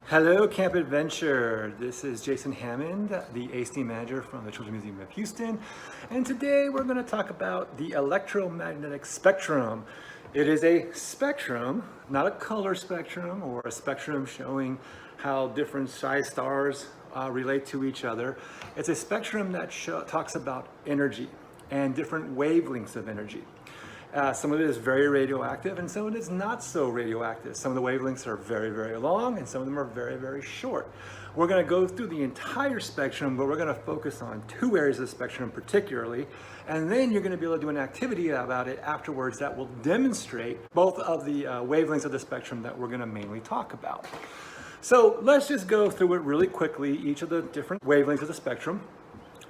Hello, Camp Adventure. This is Jason Hammond, the ASD manager from the Children's Museum of Houston. And today we're going to talk about the electromagnetic spectrum. It is a spectrum, not a color spectrum or a spectrum showing how different size stars relate to each other. It's a spectrum that talks about energy and different wavelengths of energy. Some of it is very radioactive and some of it is not so radioactive. Some of the wavelengths are very, very long and some of them are very, very short. We're going to go through the entire spectrum, but we're going to focus on two areas of the spectrum particularly, and then you're going to be able to do an activity about it afterwards that will demonstrate both of the wavelengths of the spectrum that we're going to mainly talk about. So let's just go through it really quickly, each of the different wavelengths of the spectrum.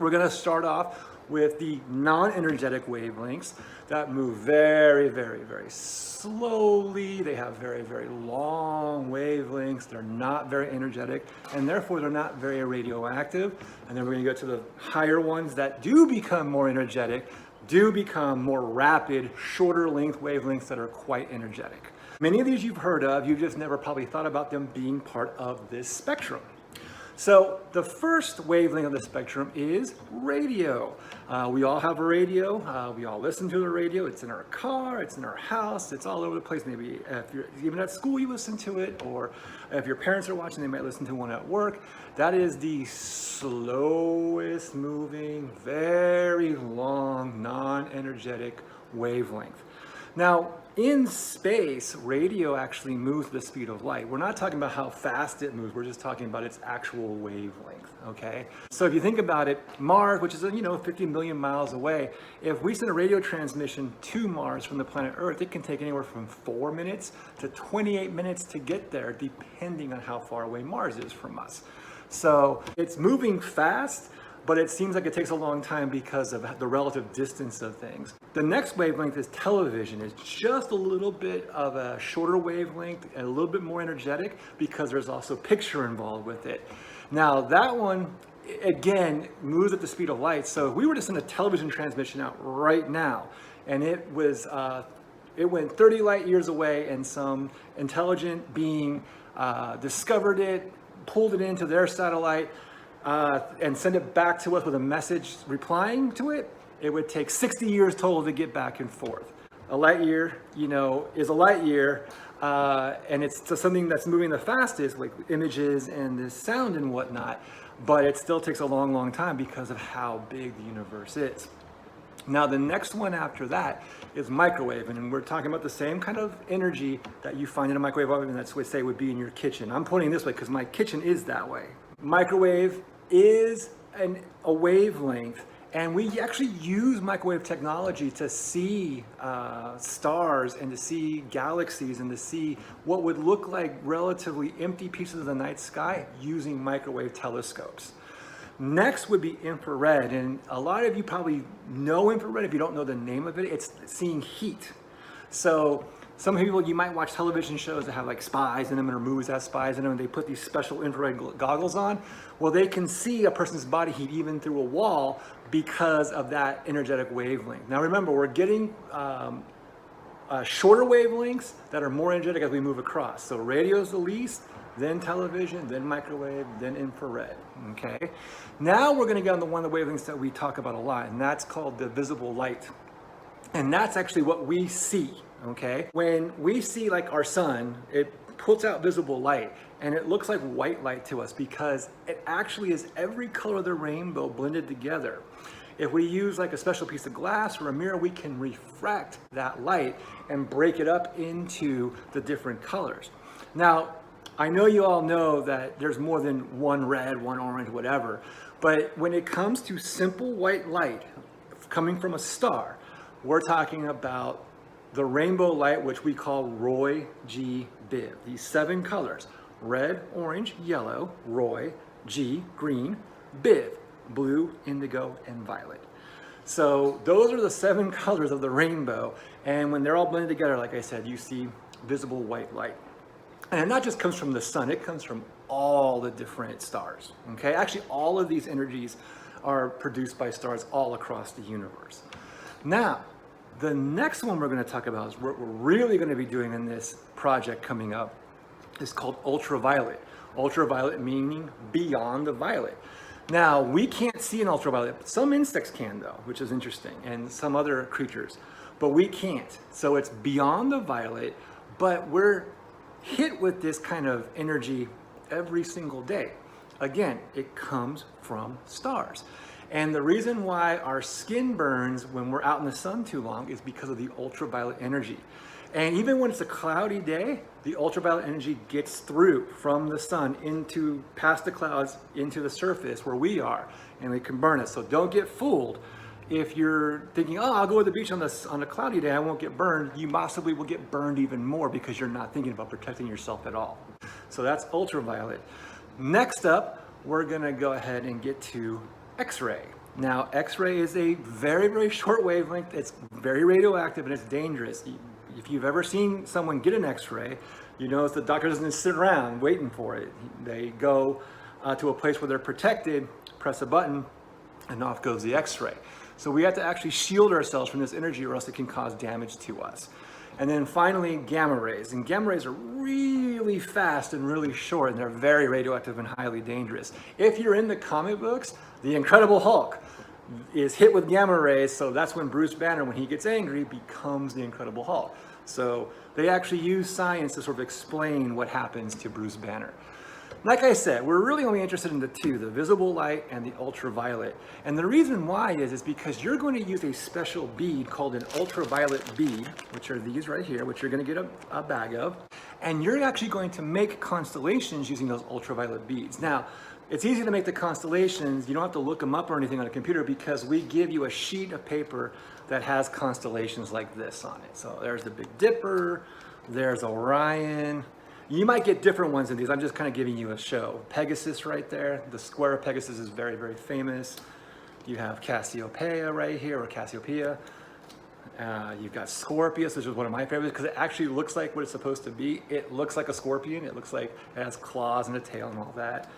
We're going to start off with the non-energetic wavelengths that move very, very, very slowly. They have very, very long wavelengths. They're not very energetic, and therefore they're not very radioactive. And then we're going to go to the higher ones that do become more energetic, do become more rapid, shorter length wavelengths that are quite energetic. Many of these you've heard of, you've just never probably thought about them being part of this spectrum. So the first wavelength of the spectrum is radio. We all have a radio. We all listen to the radio. It's in our car, it's in our house, it's all over the place. Maybe if you're even at school, you listen to it, or if your parents are watching, they might listen to one at work. That is the slowest moving, very long, non-energetic wavelength. Now, in space, radio actually moves the speed of light. We're not talking about how fast it moves, we're just talking about its actual wavelength, okay? So if you think about it, Mars, which is 50 million miles away, if we send a radio transmission to Mars from the planet Earth, it can take anywhere from 4 minutes to 28 minutes to get there, depending on how far away Mars is from us. So it's moving fast, but it seems like it takes a long time because of the relative distance of things. The next wavelength is television. It's just a little bit of a shorter wavelength and a little bit more energetic because there's also picture involved with it. Now that one, again, moves at the speed of light. So if we were to send a television transmission out right now, and it went 30 light years away and some intelligent being discovered it, pulled it into their satellite, and send it back to us with a message replying to it, it would take 60 years total to get back and forth. A light year, is a light year, and it's something that's moving the fastest, like images and the sound and whatnot, but it still takes a long, long time because of how big the universe is. Now, the next one after that is microwave, and we're talking about the same kind of energy that you find in a microwave oven that's what say would be in your kitchen. I'm pointing this way because my kitchen is that way. Microwave is a wavelength, and we actually use microwave technology to see stars and to see galaxies and to see what would look like relatively empty pieces of the night sky using microwave telescopes. Next would be infrared, and a lot of you probably know infrared. If you don't know the name of it, it's seeing heat. So some people, you might watch television shows that have like spies in them, or movies that have spies in them, and they put these special infrared goggles on. Well, they can see a person's body heat even through a wall because of that energetic wavelength. Now remember, we're getting shorter wavelengths that are more energetic as we move across. So radio is the least, then television, then microwave, then infrared, okay? Now we're gonna get on to one of the wavelengths that we talk about a lot, and that's called the visible light. And that's actually what we see. Okay, when we see like our sun, it puts out visible light and it looks like white light to us because it actually is every color of the rainbow blended together. If we use like a special piece of glass or a mirror, we can refract that light and break it up into the different colors. Now, I know you all know that there's more than one red, one orange, whatever, but when it comes to simple white light coming from a star, we're talking about the rainbow light, which we call Roy G. Biv. These 7 colors: red, orange, yellow, Roy, G, green, Biv, blue, indigo, and violet. So those are the 7 colors of the rainbow, and when they're all blended together, like I said, you see visible white light. And it not just comes from the sun, it comes from all the different stars, okay? Actually, all of these energies are produced by stars all across the universe. Now, the next one we're going to talk about is what we're really going to be doing in this project coming up is called ultraviolet, Ultraviolet meaning beyond the violet. Now, we can't see an ultraviolet, but some insects can though, which is interesting, and some other creatures, but we can't. So it's beyond the violet, but we're hit with this kind of energy every single day. Again, it comes from stars. And the reason why our skin burns when we're out in the sun too long is because of the ultraviolet energy. And even when it's a cloudy day, the ultraviolet energy gets through from the sun into past the clouds into the surface where we are, and it can burn us. So don't get fooled. If you're thinking, oh, I'll go to the beach on a cloudy day, I won't get burned, you possibly will get burned even more because you're not thinking about protecting yourself at all. So that's ultraviolet. Next up, we're gonna go ahead and get to X-ray. Now, X-ray is a very, very short wavelength. It's very radioactive and it's dangerous. If you've ever seen someone get an X-ray, you notice the doctor doesn't sit around waiting for it. They go to a place where they're protected, press a button, and off goes the X-ray. So we have to actually shield ourselves from this energy or else it can cause damage to us. And then finally, gamma rays. And gamma rays are really fast and really short, and they're very radioactive and highly dangerous. If you're in the comic books, the Incredible Hulk is hit with gamma rays, so that's when Bruce Banner, when he gets angry, becomes the Incredible Hulk. So they actually use science to sort of explain what happens to Bruce Banner. Like I said, we're really only interested in the two, the visible light and the ultraviolet. And the reason why is because you're going to use a special bead called an ultraviolet bead, which are these right here, which you're going to get a bag of. And you're actually going to make constellations using those ultraviolet beads. Now, it's easy to make the constellations. You don't have to look them up or anything on a computer because we give you a sheet of paper that has constellations like this on it. So there's the Big Dipper, there's Orion. You might get different ones in these. I'm just kind of giving you a show. Pegasus right there. The square of Pegasus is very, very famous. You have Cassiopeia right here, or Cassiopeia. You've got Scorpius, which is one of my favorites because it actually looks like what it's supposed to be. It looks like a scorpion. It looks like it has claws and a tail and all that.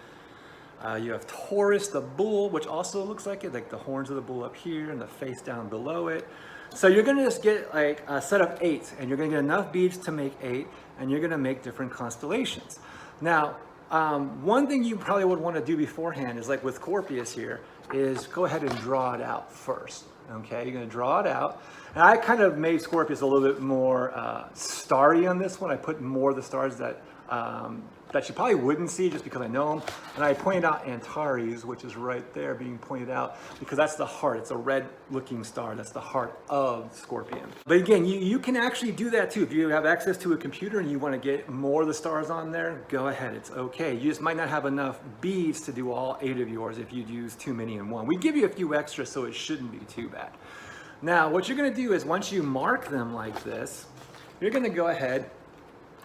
You have Taurus, the bull, which also looks like it, like the horns of the bull up here and the face down below it. So you're gonna just get like a set of 8, and you're gonna get enough beads to make 8, and you're gonna make different constellations. Now, one thing you probably would wanna do beforehand is like with Scorpius here, is go ahead and draw it out first, okay? You're gonna draw it out. And I kind of made Scorpius a little bit more starry on this one. I put more of the stars that you probably wouldn't see just because I know them. And I pointed out Antares, which is right there being pointed out because that's the heart. It's a red looking star. That's the heart of Scorpion. But again, you can actually do that too. If you have access to a computer and you want to get more of the stars on there, go ahead. It's okay. You just might not have enough beads to do all 8 of yours if you use too many in one. We give you a few extras, so it shouldn't be too bad. Now, what you're going to do is once you mark them like this, you're going to go ahead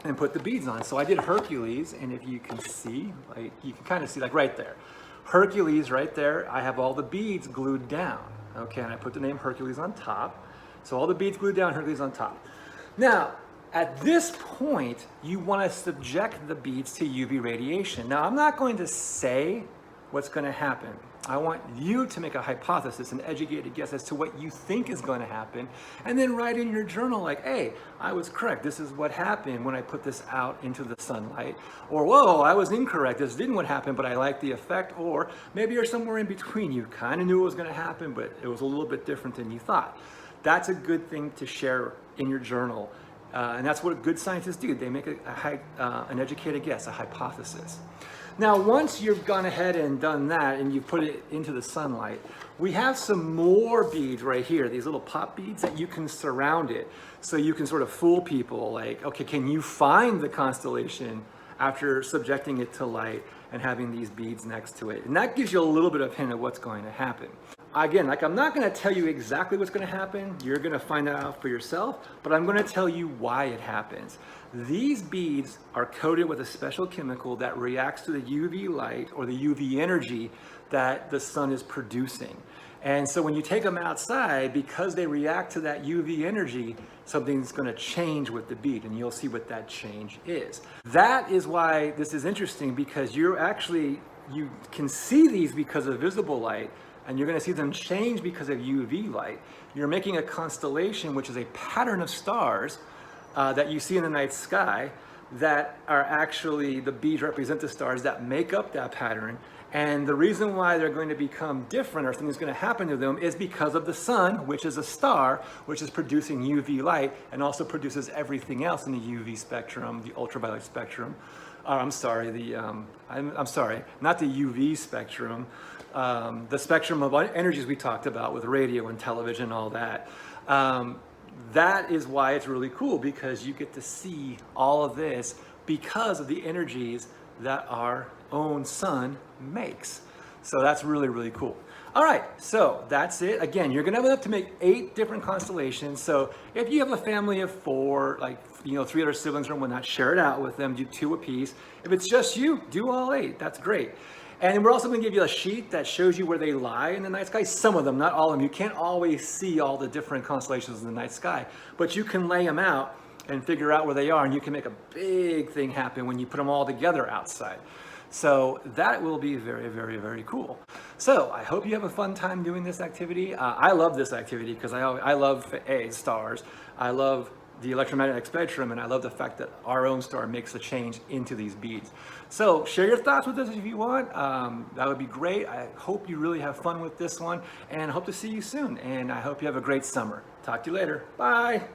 and put the beads on. So I did Hercules, and if you can see, like you can kind of see like right there. Hercules right there, I have all the beads glued down. Okay, and I put the name Hercules on top. So all the beads glued down, Hercules on top. Now, at this point, you want to subject the beads to UV radiation. Now, I'm not going to say what's going to happen. I want you to make a hypothesis, an educated guess as to what you think is going to happen, and then write in your journal like, hey, I was correct. This is what happened when I put this out into the sunlight. Or, whoa, I was incorrect. This didn't what happened, but I like the effect. Or maybe you're somewhere in between. You kind of knew it was going to happen, but it was a little bit different than you thought. That's a good thing to share in your journal. And that's what good scientists do. They make an educated guess, a hypothesis. Now, once you've gone ahead and done that and you've put it into the sunlight, we have some more beads right here, these little pop beads that you can surround it. So you can sort of fool people like, okay, can you find the constellation after subjecting it to light and having these beads next to it? And that gives you a little bit of hint of what's going to happen. Again, like I'm not going to tell you exactly what's going to happen. You're going to find that out for yourself, but I'm going to tell you why it happens. These beads are coated with a special chemical that reacts to the UV light or the UV energy that the sun is producing. And so when you take them outside, because they react to that UV energy, something's going to change with the bead, and you'll see what that change is. That is why this is interesting, because you can see these because of visible light, and you're going to see them change because of UV light. You're making a constellation, which is a pattern of stars that you see in the night sky, that are actually, the beads represent the stars that make up that pattern. And the reason why they're going to become different or something's going to happen to them is because of the sun, which is a star, which is producing UV light and also produces everything else in the UV spectrum, the ultraviolet spectrum. I'm sorry, I'm sorry, not the UV spectrum, the spectrum of energies we talked about with radio and television and all that. That is why it's really cool, because you get to see all of this because of the energies that our own sun makes. So that's really, really cool. All right, so that's it. Again, you're gonna have enough to make 8 different constellations. So if you have a family of 4, like 3 other siblings or whatnot, share it out with them, do 2 apiece. If it's just you, do all 8, that's great. And we're also gonna give you a sheet that shows you where they lie in the night sky. Some of them, not all of them. You can't always see all the different constellations in the night sky, but you can lay them out and figure out where they are, and you can make a big thing happen when you put them all together outside. So that will be very, very, very cool. So I hope you have a fun time doing this activity. I love this activity because I love stars. I love the electromagnetic spectrum, and I love the fact that our own star makes a change into these beads. So share your thoughts with us if you want. That would be great. I hope you really have fun with this one, and hope to see you soon. And I hope you have a great summer. Talk to you later. Bye.